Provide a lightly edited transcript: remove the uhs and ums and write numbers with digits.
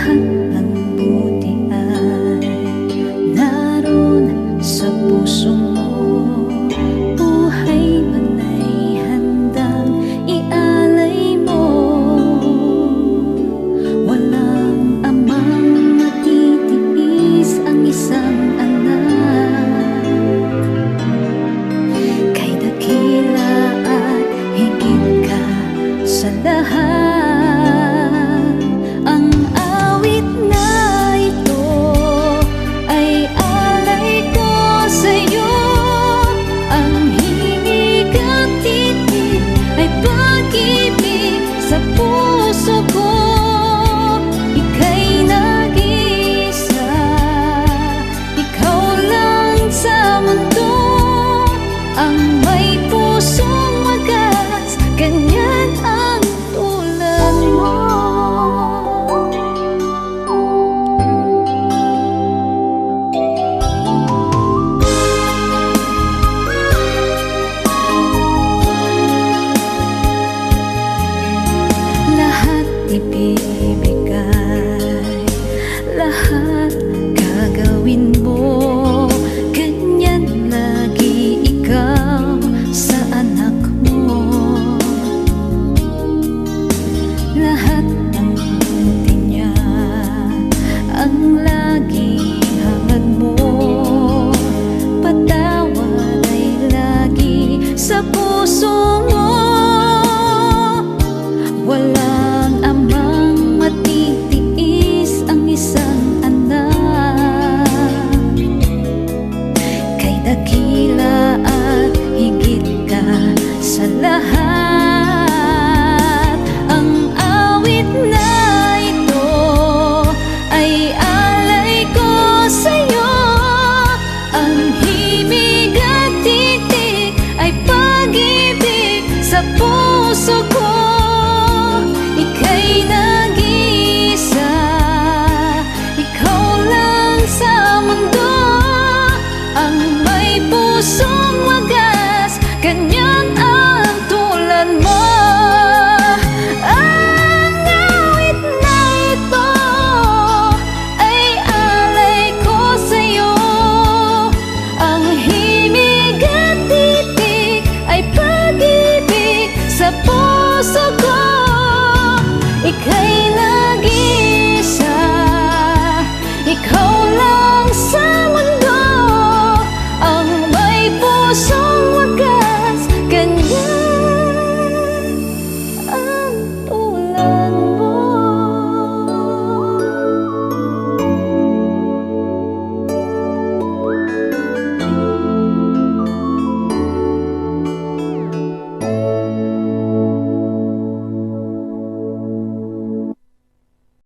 Lahat ng buti ay naroon sa puso mo. Buhay man ay handang ialay mo. Walang amang matitiis ang isang anak. Kay dakila at higit ka sa lahat. Ang awit na ito ay alay ko sa'yo. Ang himig at titig ay pag-ibig sa puso ko. Ika'y nag-iisa, ikaw lang sa mundo. Ang may pusong magas, ganyan ang tulad mo. Lahat ibibigay, lahat gagawin mo. Ganyan lagi ikaw sa anak mo. Lahat ng buti niya ang lagi hangad mo. Patawad ay lagi sa puso mo. Walang amang matitiis ang isang anak. Kay dakila at higit ka sa lahat. Ang awit na ito ay alay ko sa'yo. Ang himig at titig ay pag-ibig sa puso ko.